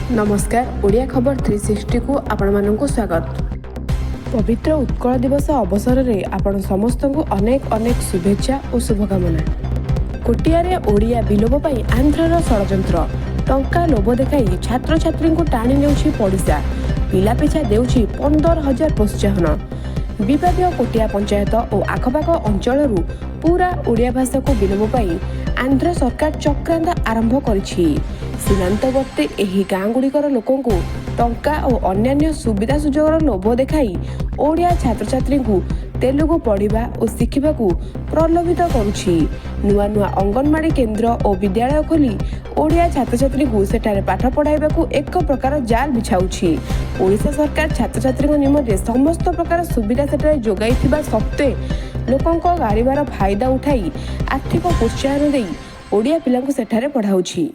नमस्कार। ओडिया खबर 360 को आपण मानकु स्वागत। पवित्र उत्कल दिवस अवसर में आपण समस्त को अनेक अनेक शुभेच्छा और शुभकामना। कोटियारे ओडिया विलोप पाई आंध्रर षड्यंत्र टंका लोभ देखाई छात्र छात्री को टाणी नेउछि ओडिशा। पिला पिछा देउछि 15,000 प्रोत्साहन। विवादीय कोटिया पंचायत और आखपाख अंचल पूरा ओडिया भाषा को विलोप पाई आंध्र सरकार चक्रांत आरंभ करिछि। सीमांतवर्ती एही गाँ गुड़िकर लोकों को टंका और अन्यान्य सुविधा सुजोगर लोभ देखाई ओडिया छात्र छात्री को तेलुगु पढ़ा और शिखा प्रलोभित करुछि। नुआ नुआ अंगनवाड़ी केन्द्र और विद्यालय खोली ओडिया छात्र छात्री को सेठारे पाठ पढ़ाइबा एक प्रकार जाल बिछाउछि। ओडिशा सरकार छात्र छात्री निमंते समस्त प्रकार सुविधा सेठारे जोगाइथिबा सत्वे लोकों गाड़ीबार फायदा उठाई आर्थिक प्रोत्साहन देई ओडिया पिलांकु सेठारे पढ़ाउछि।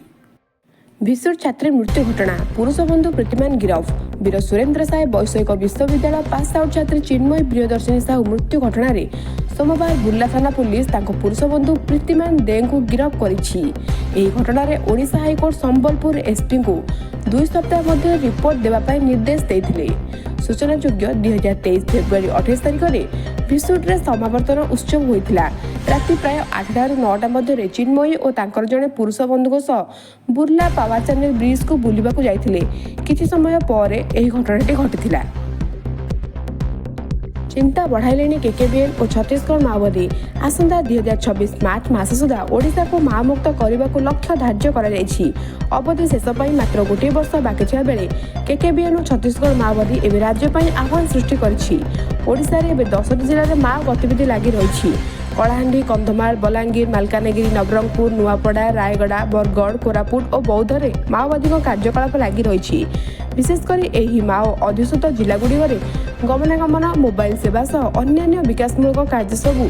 भीषण छात्री मृत्यु घटना पुरुष बंधु प्रीतिमान गिरफ। वीर सुरेंद्र साय वैषयिक विश्वविद्यालय पास आउट छात्री चिन्मयी प्रियदर्शिनी साहू मृत्यु घटना रे सोमवार बुर्ला थाना पुलिस तांको पुरुष बंधु प्रीतिमान दे को गिरफ करिछि। एही घटना रे ओडिशा हाईकोर्ट संबलपुर एसपी को 2 सप्ताह मध्य रिपोर्ट देबा पाई निर्देश देइथिले। सूचना योग्य 2023 फेब्रुआरी 28 तारिख में भिसुड्रे समावर्तन उत्सव होइथिला। राति प्राय 8 ରୁ 9 मध्य चिन्मयी और तांकर जड़े पुरुष बंधुक सह बुर्ला पावर चैनल ब्रिज को बुलिबाकू जाइथिले। किछि समय पर एही घटनाटी घटिथिला। चिंता बढ़ाइले केकेबीएन और छत्तीसगढ़ माओवादी आसंता 2026 मार्च मास सुधा ओडिशा को माओमुक्त करने को लक्ष्य धार्य कर अवधि शेष मात्र गोटे वर्ष बाकी थिबा बेले केकेबीएन और छत्तीसगढ़ माओवादी एवं राज्य आह्वान सृष्टि करिछि। ओडिशा रे 10टी जिले में माओ गतिविधि लगी रही। कलाहांडी, कंधमाल, बलांगीर, मालकानगिरी, नवरंगपुर, नुआपड़ा, रायगड़ा, बरगढ़, कोरापुट और बौद्ध में माओवादी कार्यकलाप लगी रही। विशेषकर यही माओ अधिसूत जिलागुड़िक गमनागमन, मोबाइल सेवा सह अन्यान्य विकासमूलक कार्य सबू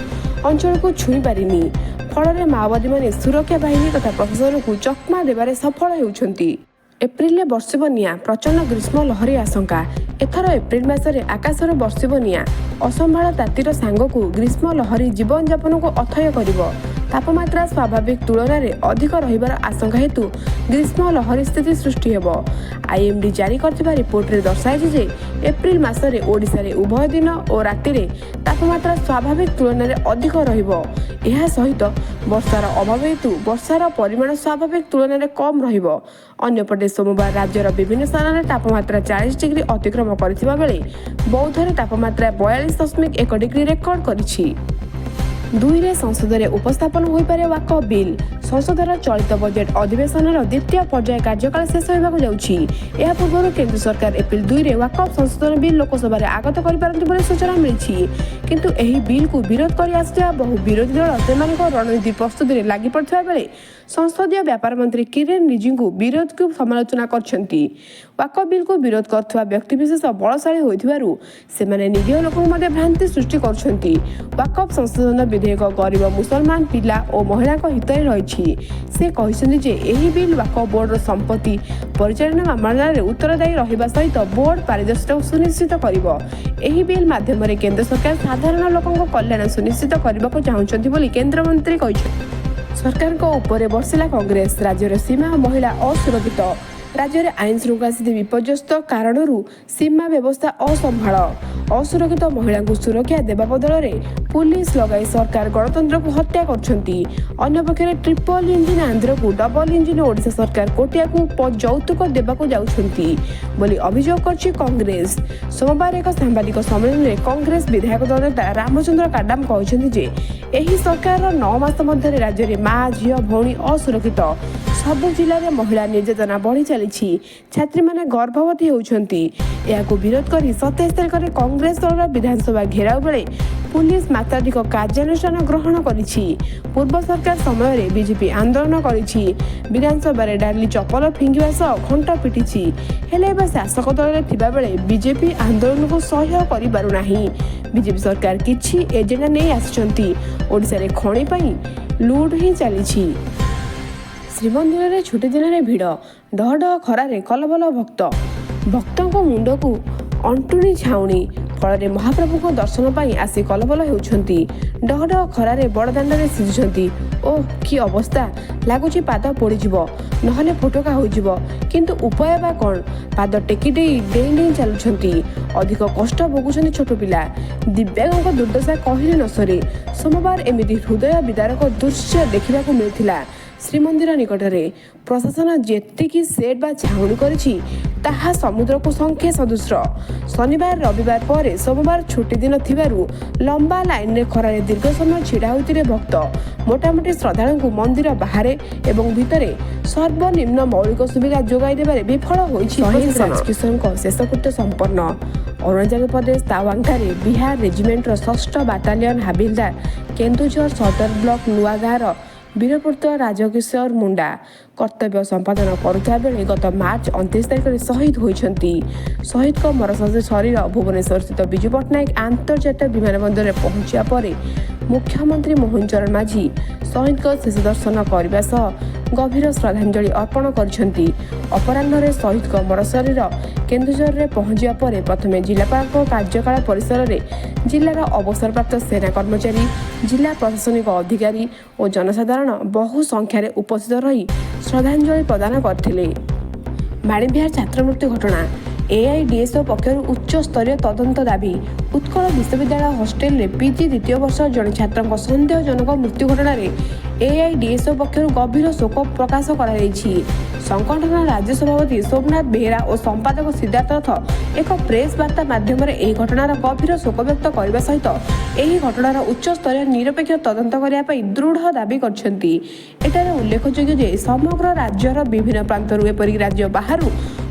अंचल को छुई पारिनी। फल माओवादी माने सुरक्षा बाहिनी तथा प्रशासन को चकमा देवारे सफल होउछंती। एप्रिल में बर्षिब निया प्रचंड ग्रीष्म लहरी आशंका। एथर एप्रिल मासरे आकाशर बर्षिब निया असंभाल तातीर सांग को ग्रीष्म लहरी जीवन यापन को अथय करिवो। तापमात्रा स्वाभाविक तुलन में अधिक रहिबार आशंका हेतु ग्रीष्म लहरी स्थिति सृष्टि हेबो। आईएमडी जारी करथिबा रिपोर्ट रे दर्शाइछि जे एप्रिल मासरे ओडिशा रे उभय दिन और राति रे तापमात्रा स्वाभाविक तुलन में अधिक रहिबो। एहा सहित वर्षार अभाव हेतु वर्षार परिमाण स्वाभाविक तुलन में कम रहिबो। अन्यपटे सोमवार राज्यर विभिन्न स्थान में तापमात्रा 40 डिग्री अतिक्रम करथिबा बेले बौद्ध रे तापमात्रा 42.1 डिग्री रेकर्ड करिछि। 2 रे संसद में उपस्थापन हो पारे वाक बिल। संसदर चलित बजेट अधिवेशन द्वितीय पर्याय कार्यकाल शेष होगा जाउछि। एहा पूर्व केंद्र सरकार एप्रिल 2 रे वाक संशोधन बिल लोकसभा रे आगत करिपारंती बोली सूचना मिली। किंतु एही बिल को विरोध करि आसुवा बहु विरोधी दल सेमानक रणनीति प्रस्तुति रे लागि पड़थिबा बेले संसदीय व्यापार मंत्री किरेन रिजिजू विरोध को समालोचना करछंती। वाक बिल को विरोध करथुवा व्यक्तिविशेष बलशाली होइथिबारु सेमाने निरीह लोकक मध्ये भ्रांति सृष्टि करछंती। वाकफ संशोधन विधेयक गरीब मुसलमान पिला और महिला हित में रही। से कहते जे एही बिल वाकफ बोर्ड संपत्ति परिचालना मामला रे उत्तरदायी रहिबा सहित बोर्ड पारदर्शिता सुनिश्चित करिवो। एही बिल माध्यम केंद्र सरकार साधारण लोकଙ୍କ कल्याण सुनिश्चित करने को चाहते बोली केंद्र मंत्री कहते। सरकार को ऊपर बर्षिला कांग्रेस। राज्यर सीमा और महिला असुरक्षित। राज्य में आईन श्रृंखला स्थिति विपर्यस्त कारणरू सीमा व्यवस्था असंभाल। असुरक्षित महिला को सुरक्षा देवा बदल पुलिस लगाई सरकार गणतंत्र को हत्या करछंती। अन्यपक्षे ट्रिपल इंजिन आंध्र को डबल इंजिन ओडिशा सरकार कोटिया को यौतुक देवा जाउछंती बोली अभियोग करछि कांग्रेस। सोमवार एक सांबादिक सम्मेलन में कांग्रेस विधायक दल नेता रामचंद्र काडाम कहछंती जे एही सरकार 9 मास मध्य राज्य में माँ झील भौणी असुरक्षित। सबु जिले में महिला निर्यातना बढ़ी चली। छात्री माने गर्भवती होउछंती। एहाको विरोध करी 27 तारिख में कांग्रेस दल विधानसभा घेराव बेले पुलिस मात्राधिक कार्यानुष्ठान ग्रहण करिछि। पूर्व सरकार समय रे बीजेपी आंदोलन करिछि। विधानसभा रे डाली चपल फिंगिबा सह घंट पिटिछि। हेले एबा शासक दल रे थिबा बेले बीजेपी आंदोलन को सहयोग करि पारु नाही। बीजेपी सरकार किछि एजेंडा नै आछंती। ओडिसा रे खणी पई लूट ही चलिछि। श्रीमंदिर में छुट्टी दिन में भिड़। डह डह खरारे कलबल भक्त। भक्तों मुंड को अंटुणी छाउणी। ଫଳରେ ମହାପ୍ରଭୁଙ୍କ ଦର୍ଶନ ପାଇଁ ଆସି କଲବଲ ହେଉଛନ୍ତି। ଡହଡହ ଖରାରେ ବଡ଼ଦାଣ୍ଡରେ ସିଝୁଛନ୍ତି। ଓଃ କି ଅବସ୍ଥା! ଲାଗୁଛି ପାଦ ପୋଡ଼ିଯିବ, ନହେଲେ ଫୋଟକା ହୋଇଯିବ। କିନ୍ତୁ ଉପାୟ ବା କ'ଣ? ପାଦ ଟେକି ଡେଇଁ ଡେଇଁ ଚାଲୁଛନ୍ତି। ଅଧିକ କଷ୍ଟ ଭୋଗୁଛନ୍ତି ଛୋଟ ପିଲା। ଦିବ୍ୟାଙ୍ଗଙ୍କ ଦୁର୍ଦ୍ଦଶା କହିଲେ ନ ସରେ। ସୋମବାର ଏମିତି ହୃଦୟ ବିଦାରକ ଦୃଶ୍ୟ ଦେଖିବାକୁ ମିଳିଥିଲା ଶ୍ରୀମନ୍ଦିର ନିକଟରେ। ପ୍ରଶାସନ ଯେତିକି ସେଟ୍ ବା ଛାଉଣି କରିଛି ତାହା ସମୁଦ୍ରକୁ ସଂଖ୍ୟା ସଦୃଶ। ଶନିବାର ରବିବାର ପରେ ସୋମବାର ଛୁଟି ଦିନ ଥିବାରୁ ଲମ୍ବା ଲାଇନରେ ଖରାରେ ଦୀର୍ଘ ସମୟ ଛିଡ଼ା ହୋଇଥିଲେ ଭକ୍ତ। ମୋଟାମୋଟି ଶ୍ରଦ୍ଧାଳୁଙ୍କୁ ମନ୍ଦିର ବାହାରେ ଏବଂ ଭିତରେ ସର୍ବନିମ୍ନ ମୌଳିକ ସୁବିଧା ଯୋଗାଇ ଦେବାରେ ବିଫଳ ହୋଇଛି ରାଜକିଶୋରଙ୍କ ଶେଷକୃତ୍ୟ ସମ୍ପନ୍ନ। ଅରୁଣାଚଳ ପ୍ରଦେଶ ତାୱାଙ୍ଗଠାରେ ବିହାର ରେଜିମେଣ୍ଟର 6ଠ ବାଟାଲିୟନ ହାବିଲଦାର କେନ୍ଦୁଝର ସଦର ବ୍ଲକ ନୂଆଗାଁର ବୀରପୁତ୍ର ରାଜକିଶୋର ମୁଣ୍ଡା କର୍ତ୍ତବ୍ୟ ସମ୍ପାଦନ କରୁଥିବା ବେଳେ ଗତ ମାର୍ଚ୍ଚ 29 ତାରିଖରେ ଶହୀଦ ହୋଇଛନ୍ତି। ଶହୀଦଙ୍କ ମରଶରୀର ଭୁବନେଶ୍ୱରସ୍ଥିତ ବିଜୁ ପଟ୍ଟନାୟକ ଆନ୍ତର୍ଜାତୀୟ ବିମାନବନ୍ଦରରେ ପହଞ୍ଚିବା ପରେ ମୁଖ୍ୟମନ୍ତ୍ରୀ ମୋହନ ଚରଣ ମାଝୀ ଶହୀଦଙ୍କ ଶେଷ ଦର୍ଶନ କରିବା ସହ ଗଭୀର ଶ୍ରଦ୍ଧାଞ୍ଜଳି ଅର୍ପଣ କରିଛନ୍ତି। ଅପରାହ୍ନରେ ଶହୀଦଙ୍କ ମରଶରୀର କେନ୍ଦୁଝରରେ ପହଞ୍ଚିବା ପରେ ପ୍ରଥମେ ଜିଲ୍ଲାପାଳଙ୍କ କାର୍ଯ୍ୟାଳୟ ପରିସରରେ ଜିଲ୍ଲାର ଅବସରପ୍ରାପ୍ତ ସେନା କର୍ମଚାରୀ, ଜିଲ୍ଲା ପ୍ରଶାସନିକ ଅଧିକାରୀ ଓ ଜନସାଧାରଣ ବହୁ ସଂଖ୍ୟାରେ ଉପସ୍ଥିତ ରହି ଶ୍ରଦ୍ଧାଞ୍ଜଳି ପ୍ରଦାନ କରିଥିଲେ। ବାଣୀବିହାର ଛାତ୍ର ମୃତ୍ୟୁ ଘଟଣା ଏଆଇଡିଏସ୍ଓ ପକ୍ଷରୁ ଉଚ୍ଚସ୍ତରୀୟ ତଦନ୍ତ ଦାବି। ଉତ୍କଳ ବିଶ୍ୱବିଦ୍ୟାଳୟ ହଷ୍ଟେଲରେ ପିଜି ଦ୍ୱିତୀୟ ବର୍ଷ ଜଣେ ଛାତ୍ରଙ୍କ ସନ୍ଦେହଜନକ ମୃତ୍ୟୁ ଘଟଣାରେ ଏଆଇଡିଏସ୍ଓ ପକ୍ଷରୁ ଗଭୀର ଶୋକ ପ୍ରକାଶ କରାଯାଇଛି। ସଂଗଠନର ରାଜ୍ୟ ସଭାପତି ସୋମନାଥ ବେହେରା ଓ ସମ୍ପାଦକ ସିଦ୍ଧାର୍ଥ ରଥ ଏକ ପ୍ରେସ୍ ବାର୍ତ୍ତା ମାଧ୍ୟମରେ ଏହି ଘଟଣାର ଗଭୀର ଶୋକ ବ୍ୟକ୍ତ କରିବା ସହିତ ଏହି ଘଟଣାର ଉଚ୍ଚସ୍ତରୀୟ ନିରପେକ୍ଷ ତଦନ୍ତ କରିବା ପାଇଁ ଦୃଢ଼ ଦାବି କରିଛନ୍ତି। ଏଠାରେ ଉଲ୍ଲେଖଯୋଗ୍ୟ ଯେ ସମଗ୍ର ରାଜ୍ୟର ବିଭିନ୍ନ ପ୍ରାନ୍ତରୁ ଏପରିକି ରାଜ୍ୟ ବାହାରୁ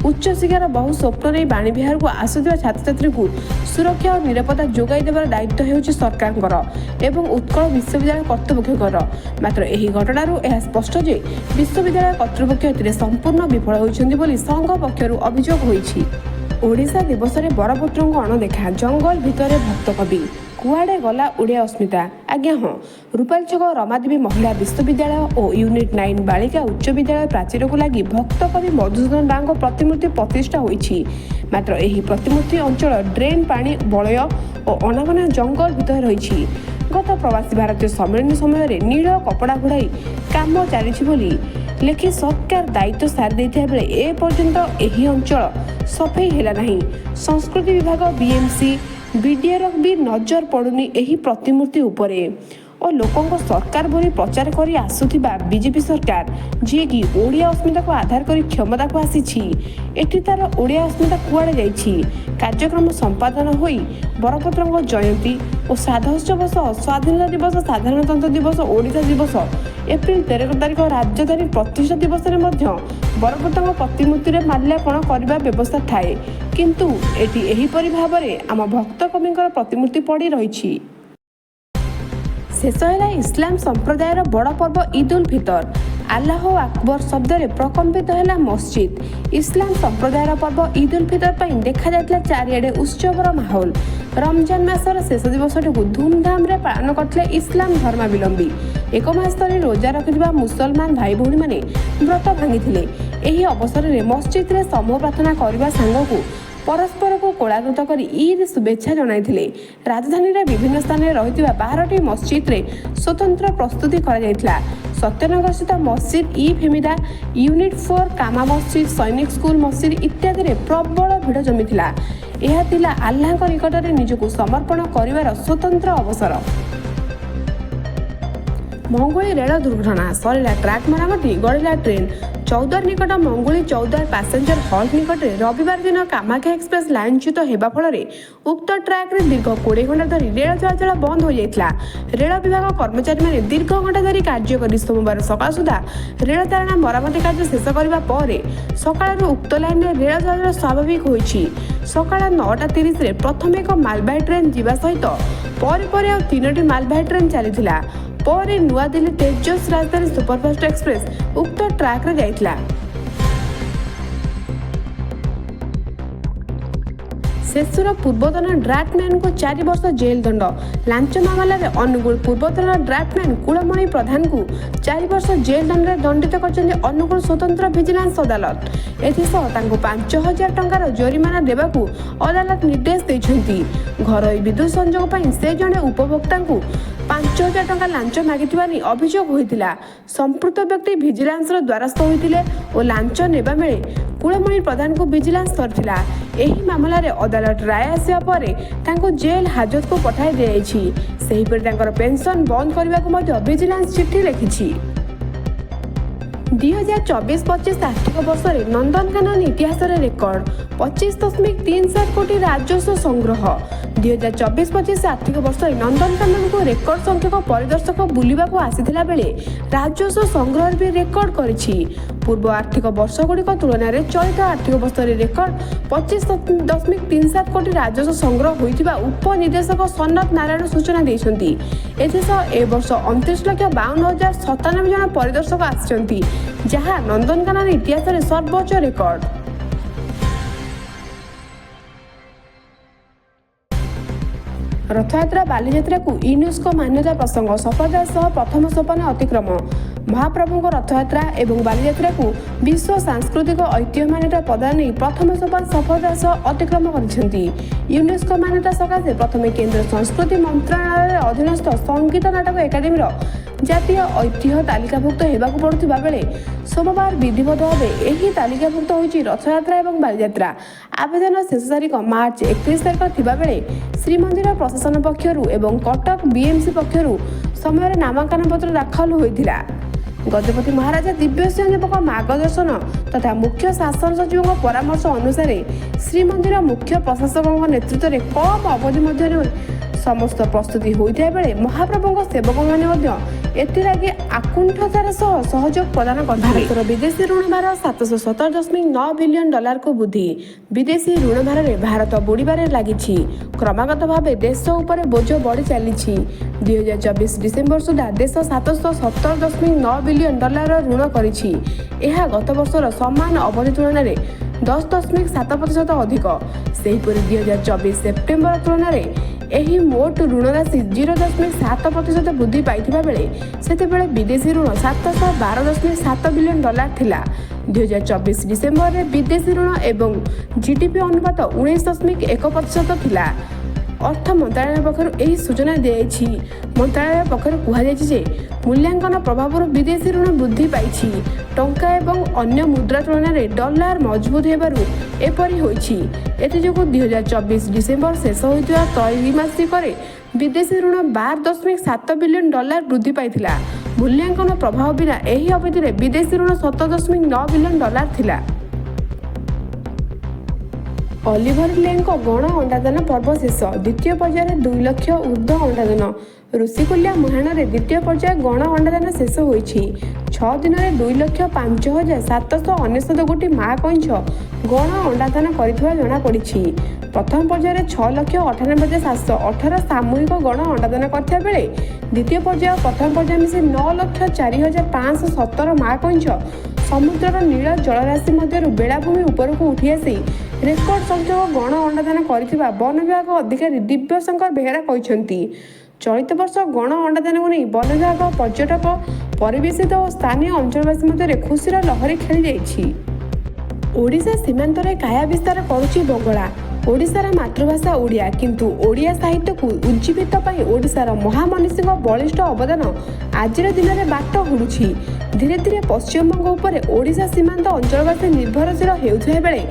ଉଚ୍ଚଶିକ୍ଷାର ବହୁ ସ୍ୱପ୍ନ ନେଇ ବାଣୀବିହାରକୁ ଆସୁଥିବା ଛାତ୍ରଛାତ୍ରୀଙ୍କୁ ସୁରକ୍ଷା ଓ ନିରାପତ୍ତା ଯୋଗାଇ ଦେବାର ଦାୟିତ୍ୱ ହେଉଛି ସରକାରଙ୍କର ଏବଂ ଉତ୍କଳ ବିଶ୍ୱବିଦ୍ୟାଳୟ କର୍ତ୍ତୃପକ୍ଷଙ୍କର। ମାତ୍ର ଏହି ଘଟଣାରୁ ଏହା ସ୍ପଷ୍ଟ ଯେ ବିଶ୍ୱବିଦ୍ୟାଳୟ କର୍ତ୍ତୃପକ୍ଷ ଏଥିରେ ସମ୍ପୂର୍ଣ୍ଣ ବିଫଳ ହୋଇଛନ୍ତି ବୋଲି ସଂଘ ପକ୍ଷରୁ ଅଭିଯୋଗ ହୋଇଛି। ଓଡ଼ିଶା ଦିବସରେ ବରପୁତ୍ରଙ୍କୁ ଅଣଦେଖା, ଜଙ୍ଗଲ ଭିତରେ ଭକ୍ତ କବି। କୁଆଡ଼େ ଗଲା ଓଡ଼ିଆ ଅସ୍ମିତା? ଆଜ୍ଞା ହଁ, ରୂପାଲି ଛକ ରମାଦେବୀ ମହିଳା ବିଶ୍ୱବିଦ୍ୟାଳୟ ଓ ୟୁନିଟ୍ 9 ବାଳିକା ଉଚ୍ଚ ବିଦ୍ୟାଳୟ ପ୍ରାଚୀରକୁ ଲାଗି ଭକ୍ତ କବି ମଧୁସୂଦନ ରାଓଙ୍କ ପ୍ରତିମୂର୍ତ୍ତି ପ୍ରତିଷ୍ଠା ହୋଇଛି। ମାତ୍ର ଏହି ପ୍ରତିମୂର୍ତ୍ତି ଅଞ୍ଚଳ ଡ୍ରେନ୍ ପାଣି ବଳୟ ଓ ଅନାବନା ଜଙ୍ଗଲ ଭିତରେ ରହିଛି। ଗତ ପ୍ରବାସୀ ଭାରତୀୟ ସମ୍ମିଳନୀ ସମୟରେ ନୀଳ କପଡ଼ା ଘୋଡ଼ାଇ କାମ ଚାଲିଛି ବୋଲି ଲେଖି ସରକାର ଦାୟିତ୍ୱ ସାରି ଦେଇଥିବା ବେଳେ ଏପର୍ଯ୍ୟନ୍ତ ଏହି ଅଞ୍ଚଳ ସଫେଇ ହେଲା ନାହିଁ। ସଂସ୍କୃତି ବିଭାଗ, ବିଏମ୍ସି, ବିଡିଏର ବି ନଜର ପଡ଼ୁନି ଏହି ପ୍ରତିମୂର୍ତ୍ତି ଉପରେ ଓ ଲୋକଙ୍କ ସରକାର ବୋଲି ପ୍ରଚାର କରି ଆସୁଥିବା ବିଜେପି ସରକାର, ଯିଏକି ଓଡ଼ିଆ ଅସ୍ମିତାକୁ ଆଧାର କରି କ୍ଷମତାକୁ ଆସିଛି, ଏଠି ତାର ଓଡ଼ିଆ ଅସ୍ମିତା କୁଆଡ଼େ ଯାଇଛି? କାର୍ଯ୍ୟକ୍ରମ ସମ୍ପାଦନ ହୋଇ ବରପୁତ୍ରଙ୍କ ଜୟନ୍ତୀ ଓ ଶ୍ରାଦ୍ଧୋତ୍ସବ ସହ ସ୍ୱାଧୀନତା ଦିବସ, ସାଧାରଣତନ୍ତ୍ର ଦିବସ, ଓଡ଼ିଶା ଦିବସ, ଏପ୍ରିଲ 13 ତାରିଖ ରାଜଧାନୀ ପ୍ରତିଷ୍ଠା ଦିବସରେ ମଧ୍ୟ ବରପୁତ୍ରଙ୍କ ପ୍ରତିମୂର୍ତ୍ତିରେ ମାଲ୍ୟାର୍ପଣ କରିବା ବ୍ୟବସ୍ଥା ଥାଏ। କିନ୍ତୁ ଏଠି ଏହିପରି ଭାବରେ ଆମ ଭକ୍ତ କବିଙ୍କର ପ୍ରତିମୂର୍ତ୍ତି ପଡ଼ି ରହିଛି। ଶେଷ ହେଲା ଇସଲାମ ସମ୍ପ୍ରଦାୟର ବଡ଼ ପର୍ବ ଇଦ୍ ଉଲ୍ ଫିତର। ଆଲ୍ଲାହ ଆକବର ଶବ୍ଦରେ ପ୍ରକମ୍ପିତ ହେଲା ମସଜିଦ୍। ଇସଲାମ ସମ୍ପ୍ରଦାୟର ପର୍ବ ଇଦ୍ ଉଲ୍ ଫିତର ପାଇଁ ଦେଖାଯାଇଥିଲା ଚାରିଆଡ଼େ ଉତ୍ସବର ମାହୋଲ। ରମଜାନ ମାସର ଶେଷ ଦିବସଟିକୁ ଧୁମଧାମରେ ପାଳନ କରିଥିଲେ ଇସଲାମ ଧର୍ମାବଲମ୍ବୀ। ଏକ ମାସ ଧରି ରୋଜା ରଖିଥିବା ମୁସଲମାନ ଭାଇ ଭଉଣୀମାନେ ବ୍ରତ ଭାଙ୍ଗିଥିଲେ। ଏହି ଅବସରରେ ମସଜିଦରେ ସମୂହ ପ୍ରାର୍ଥନା କରିବା ସାଙ୍ଗକୁ ପରସ୍ପରକୁ କୋଳାଗ୍ରତ କରି ଇଦ୍ ଶୁଭେଚ୍ଛା ଜଣାଇଥିଲେ। ରାଜଧାନୀର ବିଭିନ୍ନ ସ୍ଥାନରେ ରହିଥିବା 12ଟି ମସଜିଦରେ ସ୍ୱତନ୍ତ୍ର ପ୍ରସ୍ତୁତି କରାଯାଇଥିଲା। ସତ୍ୟନଗରସ୍ଥିତ ମସଜିଦ ଇ ଫେମିଦା, ୟୁନିଟ୍ 4 କାମା ମସଜିଦ, ସୈନିକ ସ୍କୁଲ ମସଜିଦ ଇତ୍ୟାଦିରେ ପ୍ରବଳ ଭିଡ଼ ଜମିଥିଲା। ଏହା ଥିଲା ଆଲ୍ଲାହଙ୍କ ନିକଟରେ ନିଜକୁ ସମର୍ପଣ କରିବାର ସ୍ୱତନ୍ତ୍ର ଅବସର। ମଙ୍ଗୁଳି ରେଳ ଦୁର୍ଘଟଣା, ସରିଲା ଟ୍ରାକ୍ ମରାମତି, ଗଡ଼ିଲା ଟ୍ରେନ୍। ଚୌଦ୍ୱାର ନିକଟ ମଙ୍ଗୁଳି ଚୌଦ୍ୱାର ପାସେଞ୍ଜର ହଲ୍ଟ ନିକଟରେ ରବିବାର ଦିନ କାମାକ୍ଷା ଏକ୍ସପ୍ରେସ୍ ଲାଇନଚ୍ୟୁତ ହେବା ଫଳରେ ଉକ୍ତ ଟ୍ରାକ୍ରେ ଦୀର୍ଘ 20 ଘଣ୍ଟା ଧରି ରେଳ ଚଳାଚଳ ବନ୍ଦ ହୋଇଯାଇଥିଲା। ରେଳ ବିଭାଗ କର୍ମଚାରୀମାନେ ଦୀର୍ଘ ଘଣ୍ଟା ଧରି କାର୍ଯ୍ୟ କରି ସୋମବାର ସକାଳ ସୁଦ୍ଧା ରେଳ ଧାରଣା ମରାମତି କାର୍ଯ୍ୟ ଶେଷ କରିବା ପରେ ସକାଳରୁ ଉକ୍ତ ଲାଇନରେ ରେଳ ଚଳାଚଳ ସ୍ୱାଭାବିକ ହୋଇଛି। ସକାଳ 9:30ରେ ପ୍ରଥମେ ଏକ ମାଲବାହୀ ଟ୍ରେନ୍ ଯିବା ସହିତ ପରେ ଆଉ 3ଟି ମାଲବାହୀ ଟ୍ରେନ୍ ଚାଲିଥିଲା। ପରେ ନୂଆଦିଲ୍ଲୀ ତେଜସ୍ ରାଜଧାନୀ ସୁପରଫାଷ୍ଟ ଏକ୍ସପ୍ରେସ୍ ଉକ୍ତ ଟ୍ରାକ୍ରେ ଯାଇଥିଲା। शेषर पूर्वतन ड्राफ्टमैन को 4 वर्ष जेल दंड। लांच मामलें अनुगुल पूर्वतन ड्राफ्टमैन कुलमणि प्रधान को 4 वर्ष जेल दंड दंडित कर अनुगुल स्वतंत्र विजिलेंस अदालत। एसह 5,000 टंकार जरिमाना देवाकू अदालत निर्देश देइछन्ती। घरोई विद्युत संजोग पर से जड़े उपभोक्ता को 5,000 टंका लांच मागिथिबा नै अभियोग होइतिला। संपृक्त व्यक्ति विजिलेंस द्वारस्थ होइतिले और लांच नेबा बेले कुलमणि प्रधान को विजिलेंस करथिला। एही मामलारे अदालत राय आसिया परे तांको जेल हाजत को पठाई दियाइछि। सेहिपरि तांकर पेंशन बंद करबाकू मध्ये विजिलेंस चिट्ठी लिखिछि। 2024-25 आर्थिक वर्ष में नंदनकानन इतिहास रेकर्ड 25.37 कोटी राजस्व संग्रह। 2024-25 आर्थिक वर्ष में नंदनकानन को रेकर्ड संख्यक परिदर्शक बुलिबाकू आसिथिला बेले राजस्व संग्रह भी रेकर्ड करिछि। पूर्व आर्थिक वर्ष गुड़िक तुलन में चलित आर्थिक वर्ष में रेकर्ड 25.37 कोटी राजस्व संग्रह होइथिबा उपनिदेशक सनत नारायण सूचना देइछन्ति। एथिसह ए वर्ष 29,52,097 जन परिदर्शक आछन्ति, जहाँ नंदनकानन इतिहास में सर्वोच्च रेकर्ड। रथयात्रा बालीयात्रा को यूनेस्को मान्यता प्रसंग सफलता सह प्रथम सोपान अतिक्रम। महाप्रभु रथयात्रा एवं बालीयात्रा को विश्व सांस्कृतिक ऐतिह्य मान्यता प्रदान नहीं प्रथम सोपान सफलता सह अतिक्रम करिसेंती। यूनेस्को मान्यता सकाशे प्रथम केंद्र संस्कृति मंत्रालय अधीनस्थ संगीत नाटक एकाडेमी जातीय ऐतिह्य तालिकाभुक्त होगाकू पड़ुथिबा बेले सोमवार विधिवत भाव यही तालिकाभुक्त होइछि रथयात्रा एवं बालीयात्रा। आवेदन शेष तारीख मार्च 31 तारीख थिबा बेले श्रीमंदिर प्रशासन पक्षरु एवं कटक बीएमसी पक्षरु समय नामांकन पत्र दाखल होइथिला। गजपति महाराजा दिव्यसिंह मार्गदर्शन तथा मुख्य शासन सचिव परामर्श अनुसार श्रीमंदिर मुख्य प्रशासक नेतृत्व में कम अवधि मध्य समस्त प्रस्तुति होता बेले महाप्रभु सेवक मैंने आकुंठतार सहयोग प्रदान कर विदेशी ऋण भार 717.9 बिलियन डॉलर को वृद्धि। विदेशी ऋण भार में भारत बुड़ीबारे लगी क्रमागत भाव देश उपर बोझ बढ़ी चली। 2024 डिसेम्बर सुधा देश 717.9 बिलियन डॉलर ऋण करिछि। यह गत वर्षर समान अवधि तुलन में 10.7% अधिक। सेहीपरि 2024 सेप्टेम्बर तुलन में एही मोट ऋण राशि 0.7% वृद्धि पाइथिबा बेले सेतेबेले विदेशी ऋण 712.7 बिलियन डॉलर थिला। 2024 डिसेम्बर में विदेशी ऋण एवं जीडीपी अनुपात 19.1% थिला। अर्थ मंत्रालय पक्षर यही सूचना दिया। मंत्रालय पक्षर कहुଯାଇଛି मूल्यांकन प्रभाव विदेशी ऋण वृद्धि पाई। टंका एवं अन्य मुद्रा तुलन में डॉलर मजबूत होबारु एपरि होइछि। एथिजोगु 2024 डिसेम्बर शेष होइतिबा त्रैमासिक विदेशी ऋण 12.7 बिलियन डॉलर वृद्धि पाइथिला। मूल्यांकन प्रभाव बिना एही अवधि में विदेशी ऋण 17.9 बिलियन डॉलर थिला। ऑलिवर लेंग गण अंडादान पर्व शेष। द्वितीय पर्यायर 2 लाख ऊर्ध्व अंडादान। ऋषिकुल्या मुहाण में द्वितीय पर्याय गण अंडादान शेष होइछि। 6 दिन में 2,05,799 गोटी माँ कइंछ गण अंडादान करिथिबा जणा पड़िछि। प्रथम पर्यायर 6,98,718 सामूहिक गण अंडादान करथिबा बेले द्वितीय पर्याय प्रथम पर्याय मिसे 9,04,517 माँ कइंछ समुद्रर नील जलराशि मध्य बेलाभूमि उपरकू उठी आसी रेकर्ड संख्यक गण अंडादान करिथिबा वन विभाग अधिकारी दिव्यशंकर बेहेरा कहते। चलित वर्ष गण अंडादान को नहीं वन विभाग, पर्यटक, परिवेशित और स्थानीय अंचलवासी मध्य खुशीर लहरी खेली जाइछि। ओडिशा सीमांत में काया विस्तार करुछि बंगला। ओडिशार मातृभाषा ओडिया, किंतु ओडिया साहित्य को उज्जीवित पाई ओडिशार महामनीषी बलिष्ठ अवदान आजिर दिन में बाट हुड़ुछि। धीरे धीरे पश्चिमबंग उपर ओडिशा सीमांत अंचलवासी निर्भरशील हेउथिबा बेले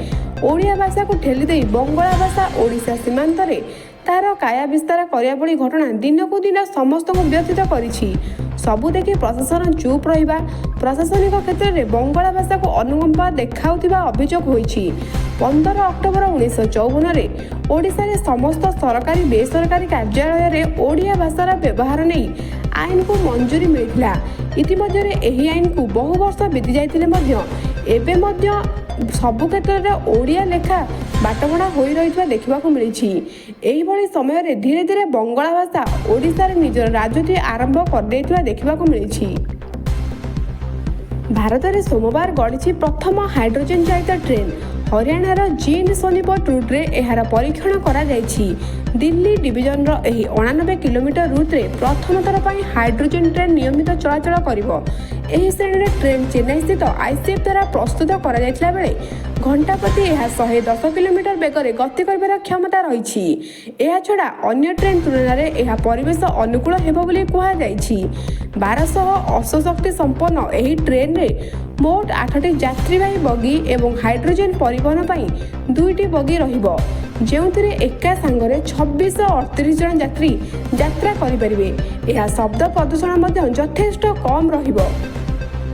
ओडिया भाषा को ठेली देई बंगला भाषा ओडिशा सीमांत रे तार काया विस्तार करिया भली घटना दिन को दिन समस्त को व्यथित करिछि। सबु देखि प्रशासन चुप रहिबा, प्रशासनिक क्षेत्र में बंगला भाषा को अनुकंपा देखाउथिबा अभियोग होइछि। 15 अक्टोबर 1954 में ओडिशा रे समस्त सरकारी बेसरकारी कार्यालय रे ओडिया भाषार व्यवहार नहीं आईन को मंजूरी मिलिला। इतिमध्य एही आईन को बहु वर्ष बीती जाइतिले मध्य एबे मध्य सबु क्षेत्र में ओडिया लेखा बाटबणा होई रहितबा देखिबाकू मिलिछि। एही भली समय रे धीरे धीरे बंगला भाषा ओडिशा रे निजर राजनीति आरंभ कर देइतबा देखिबाकू मिलिछि। भारत में सोमवार गढ़ी प्रथम हाइड्रोजेन चालित ट्रेन। हरियाणार जींद सोनीपत रूट्रे एहार परीक्षण करा जायछि। दिल्ली डिविजनर एही 89 किलोमीटर रूट्रे प्रथम थर पर हाइड्रोजन ट्रेन नियमित चलाचल करिवो। एही श्रेणी ट्रेन चेन्नई स्थित आईसीएफ द्वारा प्रस्तुत करा जायतिला बेले घंटा प्रति 110 किलोमीटर बेगरे गति कर क्षमता रही। यह छड़ा अन्य ट्रेन तुलन में परिवेश अनुकूल हेबो बोली कहा जायछि। 1200 अश्वशक्ति संपन्न एही ट्रेन रे मोट 8टी यात्रीवाही बगी एवं हाइड्रोजन परिवहन पई 2टी बगी रहिबो, जेउथिरे एका सांगरे 2638 जन यात्री यात्रा करिपरिबे। यह शब्द प्रदूषण मध्ये यथेष्ट कम रहिबो।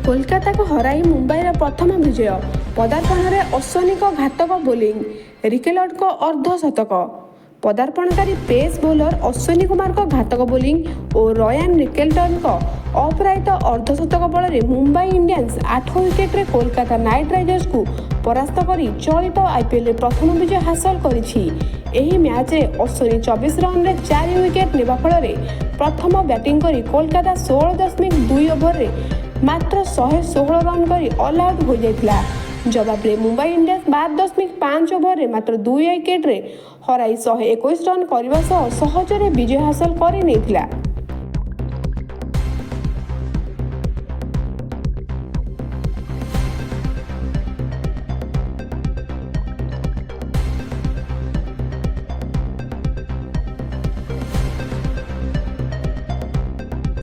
कोलकाता को हराई मुंबईर प्रथम विजय। पदार्पण में अश्विनी को घातक बोलिंग, रिकेलट को अर्धशतक। पदार्पणकारी पेस बोलर अश्विनी कुमार को घातक बोलिंग और रयान रिकेल्टन को अपराजित अर्धशतक बल मुंबई इंडियंस 8 विकेट रे कोलकाता नाइट राइडर्स को परास्त करी चलित आईपीएल प्रथम विजय हासिल करिछि। एही मैच रे अश्विनी 24 रन रे 4 विकेट नेबा फल प्रथम बैटिंग करी कोलकाता 16.2 ओवर रे मात्र 116 रन करी ऑल आउट हो जाइतिला। जवाब रे मुंबई इंडियंस 12.5 ओवर रे मात्र 2 विकेट रे हराई 121 रन करने सहजरे विजय हासिल कर।